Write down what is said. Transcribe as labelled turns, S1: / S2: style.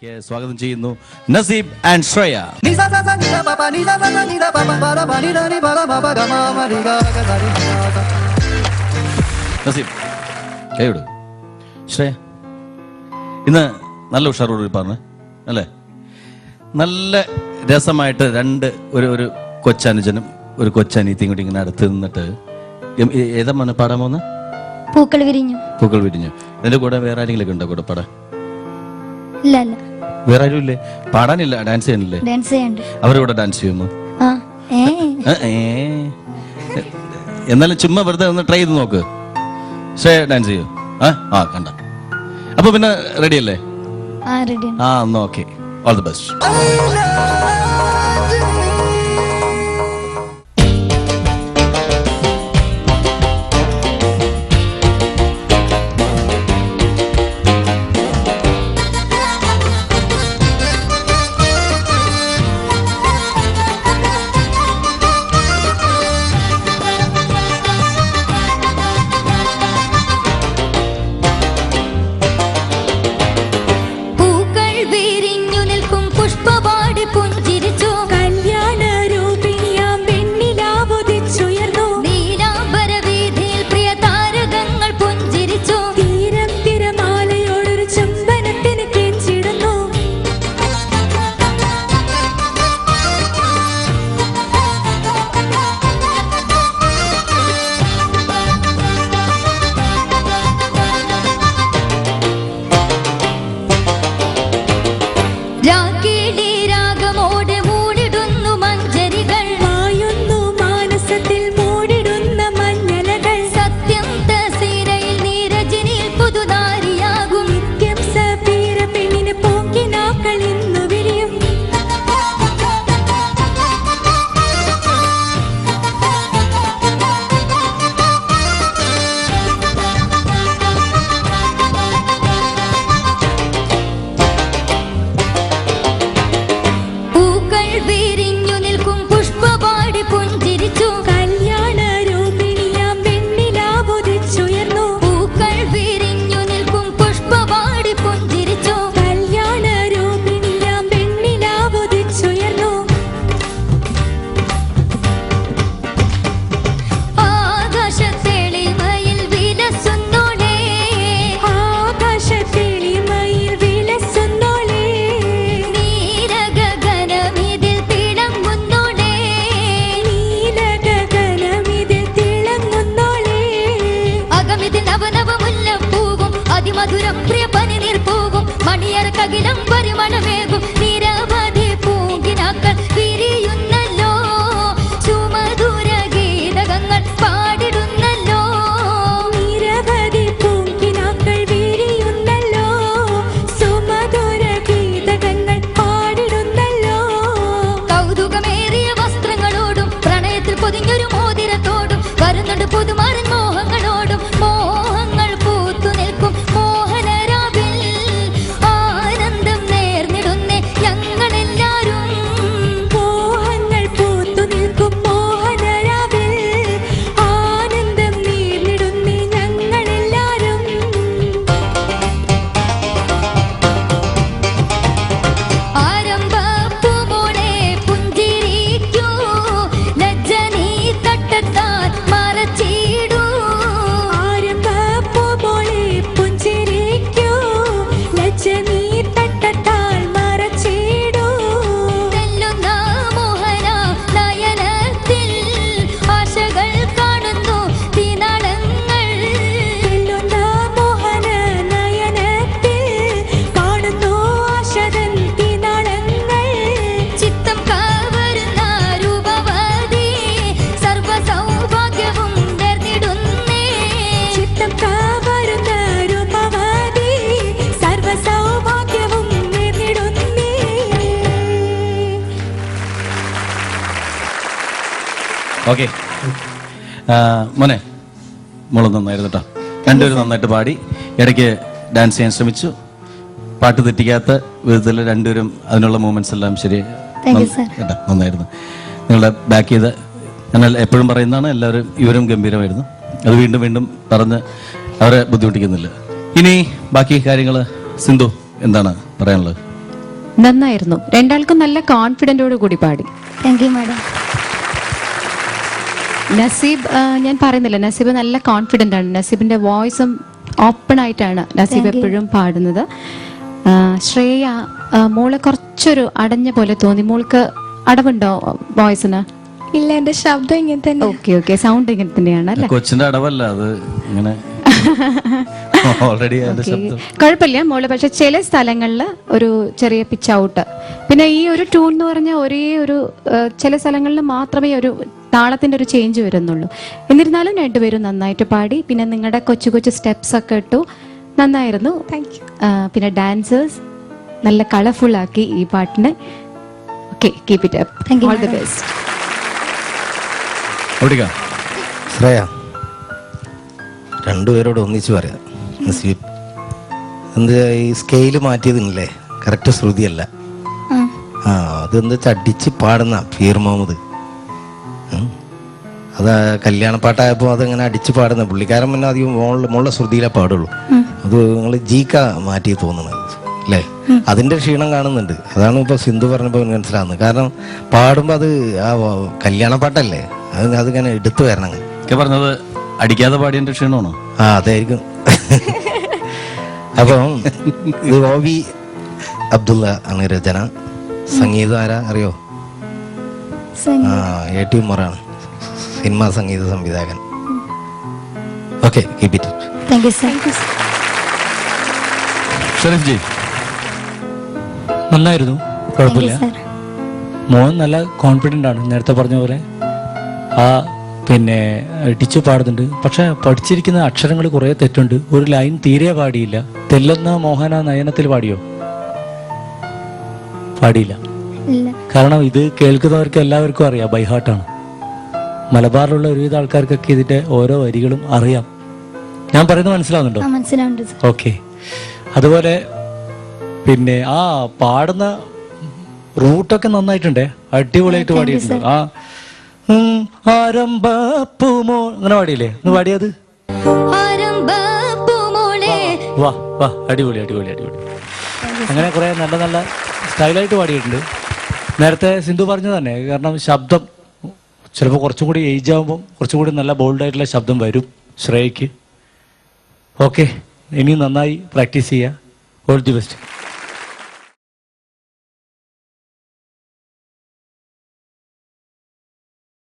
S1: വേദിയിലേക്ക് സ്വാഗതം ചെയ്യുന്നു നസീബ് ആൻഡ് ശ്രേയ. നസീബ് കൈവിട്. ശ്രേയ ഇന്ന് നല്ല ഉഷാറോട് പറഞ്ഞു അല്ലേ? നല്ല രസമായിട്ട് ഒരു കൊച്ചനുജനും ഒരു കൊച്ചനീത്തിയും കൂടി ഇങ്ങനെ അടുത്ത് നിന്നിട്ട് ഏതാ മോനെ പാടാൻ പോകുന്ന?
S2: പൂക്കൾ വിരിഞ്ഞു.
S1: പൂക്കൾ വിരിഞ്ഞു. ഇതിന്റെ കൂടെ വേറെ ആരെങ്കിലും ഉണ്ടോ കൂടെ പാടാൻ?
S2: ഇല്ല.
S1: വേറെ ആരും ഇല്ലേ? പാടാനില്ല, ഡാൻസ് ചെയ്യാനില്ലേ?
S2: ഡാൻസ് ചെയ്യണ്ട്.
S1: അവരുടെ ഡാൻസ് ചെയ്യുമോ? എന്നാലും ചുമ്മാ വെറുതെ ഒന്ന് ട്രൈ ചെയ്ത് നോക്ക്. ഡാൻസ് ചെയ്യൂ. ആ കണ്ട. അപ്പൊ പിന്നെ റെഡി അല്ലേ? എന്നാ ഓക്കെ. All the best. മധുരം പ്രിയ പനി നീർപ്പൂവും മണിയറക്കകിലം പരിമണമേകും നിരവധി പൂങ്കിനാക്കൾ വിരിയുന്നല്ലോ, സുമധുര ഗീതകങ്ങൾ പാടിടുന്നല്ലോ. നിരവധി പൂങ്കിനാക്കൾ വിരിയുന്നല്ലോ, സുമധുര ഗീതകങ്ങൾ പാടിടുന്നല്ലോ. കൗതുകമേറിയ വസ്ത്രങ്ങളോടും പ്രണയത്തിൽ പൊതിഞ്ഞൊരു മോതിരത്തോടും വരുന്നുണ്ട് പുതുമാരൻ മോഹങ്ങളോടും. മോഹങ്ങൾ പൂത്തു നിൽക്കും മോഹനരാവിൽ ആനന്ദം നേർന്നിടുന്നേ ഞങ്ങളെല്ലാരും. മോഹങ്ങൾ പൂത്തു നിൽക്കും മോഹനരാവിൽ ആനന്ദം നേർന്നിടുന്നേ ഞങ്ങളെല്ലാരും. ആരംഭപ്പൂമോളെ പുഞ്ചിരിക്കൂ, ലജ്ജ നീ തട്ടത്താൽ മറച്ചിടൂ. ആരംഭപ്പൂമോളെ പുഞ്ചിരിക്കൂ, ലജ്ജ നീ തട്ടത്താൽ മറച്ചിടൂ. തെല്ലുന്ന മോഹന നയനത്തിൽ ആശകൾ കാണുന്നു തീനാളങ്ങൾ. തെല്ലുന്ന മോഹന നയനത്തിൽ കാണുന്നു ആശതൻ തീനാളങ്ങൾ. ചിത്തം കവരുന്ന രൂപവതി സർവ സൗഭാഗ്യവും നേർന്നിടുന്നേ. ചിത്തം കവരുന്ന രൂപവതി സർവ സൗഭാഗ്യവും നേർന്നിടുന്നേ. ഓക്കെ മോനെ, മോള് നന്നായിരുന്നു കേട്ടോ. രണ്ടുപേരും നന്നായിട്ട് പാടി, ഇടയ്ക്ക് ഡാൻസ് ചെയ്യാൻ ശ്രമിച്ചു. പാട്ട് തെറ്റിക്കാത്ത വിധത്തിൽ രണ്ടുപേരും അതിനുള്ള മൂവ്മെന്റ്സ് എല്ലാം ശരി കേട്ടോ, നന്നായിരുന്നു. നിങ്ങളുടെ ബാക്ക് ചെയ്ത് ഞാൻ എപ്പോഴും പറയുന്നതാണ്, എല്ലാവരും ഇവരും ഗംഭീരമായിരുന്നു. അത് വീണ്ടും വീണ്ടും പറഞ്ഞ് അവരെ ബുദ്ധിമുട്ടിക്കുന്നില്ല. ഇനി ബാക്കി കാര്യങ്ങൾ സിന്ധു എന്താണ് പറയാനുള്ളത്?
S3: നന്നായിരുന്നു. രണ്ടാൾക്കും നല്ല കോൺഫിഡൻറ്റോട് കൂടി പാടി.
S2: Thank you madam.
S3: നസീബ് ഞാൻ പറയുന്നില്ല, നസീബ് നല്ല കോൺഫിഡൻ്റ് ആണ്. നസീബിന്റെ വോയിസും ഓപ്പൺ ആയിട്ടാണ് നസീബ് എപ്പോഴും പാടുന്നത്. ശ്രേയ, മോളെ കുറച്ചൊരു അടഞ്ഞ പോലെ തോന്നി. മോൾക്ക് അടവുണ്ടോ വോയിസിന്?
S4: ഇല്ല, എന്റെ ശബ്ദം ഇങ്ങനെ തന്നെ.
S3: ഓക്കെ, സൗണ്ട് ഇങ്ങനെ തന്നെയാണ് അല്ലേ?
S1: കൊച്ചിന്റെ അടവല്ല അത്, ഇങ്ങനെ ഓൾറെഡി
S3: കുഴപ്പമില്ല മോള്. പക്ഷെ ചില സ്ഥലങ്ങളിൽ ഒരു ചെറിയ പിച്ച് ഔട്ട്. പിന്നെ ഈ ഒരു ട്യൂൺ എന്ന് പറഞ്ഞാൽ ഒരേ ഒരു ചില സ്ഥലങ്ങളിൽ മാത്രമേ ഒരു താളത്തിന്റെ ഒരു ചേഞ്ച് വരുന്നുള്ളൂ. എന്നിരുന്നാലും രണ്ടുപേരും നന്നായിട്ട് പാടി. പിന്നെ നിങ്ങളുടെ കൊച്ചു കൊച്ചു സ്റ്റെപ്സ് ഒക്കെ ഇട്ടു, നന്നായിരുന്നു. പിന്നെ ഡാൻസേഴ്സ് നല്ല കളർഫുൾ ആക്കി ഈ പാട്ടിനെ. Okay, keep it up. All the best.
S5: Shreya, രണ്ടുപേരോട് ഒന്നിച്ച് പറയാം. നസീബ്, എന്ത് ഈ സ്കെയില് മാറ്റിയതില്ലേ, കറക്റ്റ് ശ്രുതിയല്ല. അതെന്താ വെച്ചാൽ അടിച്ച് പാടുന്ന ഫീർ മുഹമ്മദ്. അത് കല്യാണപ്പാട്ടായപ്പോൾ അതങ്ങനെ അടിച്ച് പാടുന്ന പുള്ളിക്കാരൻ. പിന്നെ അധികം മുള്ള ശ്രുതിയിലേ പാടുള്ളൂ. അത് നിങ്ങൾ ജീക്ക മാറ്റി തോന്നുന്നത് അല്ലേ? അതിന്റെ ക്ഷീണം കാണുന്നുണ്ട്. അതാണ് ഇപ്പൊ സിന്ധു പറഞ്ഞപ്പോൾ മനസ്സിലാവുന്നത്. കാരണം പാടുമ്പോൾ അത് ആ കല്യാണപ്പാട്ടല്ലേ, അതിങ്ങനെ എടുത്തു വരണം.
S1: പറഞ്ഞത് അടിക്കാതെ പാടിയതിന്റെ ക്ഷീണമാണോ?
S5: അതായിരിക്കും. അപ്പം ഇത് OV അബ്ദുള്ള ആണ് രചന. സംഗീതം ആരാ അറിയോ? AT ഉമറാണ് സിനിമാ സംഗീത സംവിധായകൻ. Okay, keep it.
S2: Thank you sir.
S1: Sharif ji,
S6: നന്നായിരുന്നു, കുഴപ്പമില്ല. മോൻ നല്ല കോൺഫിഡൻ്റ് ആണ്. നേരത്തെ പറഞ്ഞ പോലെ പിന്നെ ഇടിച്ചു പാടുന്നുണ്ട്. പക്ഷെ പഠിച്ചിരിക്കുന്ന അക്ഷരങ്ങൾ കുറേ തെറ്റുണ്ട്. ഒരു ലൈൻ തീരെ പാടിയില്ല. തെല്ലെന്ന മോഹന നയനത്തിൽ പാടിയോ? പാടിയില്ല. കാരണം ഇത് കേൾക്കുന്നവർക്ക് എല്ലാവർക്കും അറിയാം, ബൈഹാർട്ടാണ്. മലബാറിലുള്ള ഒരുവിധ ആൾക്കാർക്കൊക്കെ ഇതിന്റെ ഓരോ വരികളും അറിയാം. ഞാൻ പറയുന്നത് മനസ്സിലാവുന്നുണ്ടോ?
S2: മനസ്സിലാവുന്നുണ്ട്.
S6: ഓക്കെ. അതുപോലെ പിന്നെ പാടുന്ന റൂട്ടൊക്കെ നന്നായിട്ടുണ്ടേ, അടിപൊളിയായിട്ട് പാടിയിട്ടുണ്ട്. ആരംഭപ്പൂമോ അങ്ങനെ പാടിയില്ലേ? ഒന്ന് പാടിയത് വാ വാ, അടിപൊളി അടിപൊളി അടിപൊളി. അങ്ങനെ കുറെ നല്ല നല്ല സ്റ്റൈലായിട്ട് പാടിയിട്ടുണ്ട്. നേരത്തെ സിന്ധു പറഞ്ഞു തന്നെ, കാരണം ശബ്ദം ചിലപ്പോൾ കുറച്ചും കൂടി ഏജ് ആകുമ്പോൾ കുറച്ചും കൂടി നല്ല ബോൾഡായിട്ടുള്ള ശബ്ദം വരും ശ്രേയയ്ക്ക്. ഓക്കെ, ഇനി നന്നായി പ്രാക്ടീസ് ചെയ്യുക. All the best.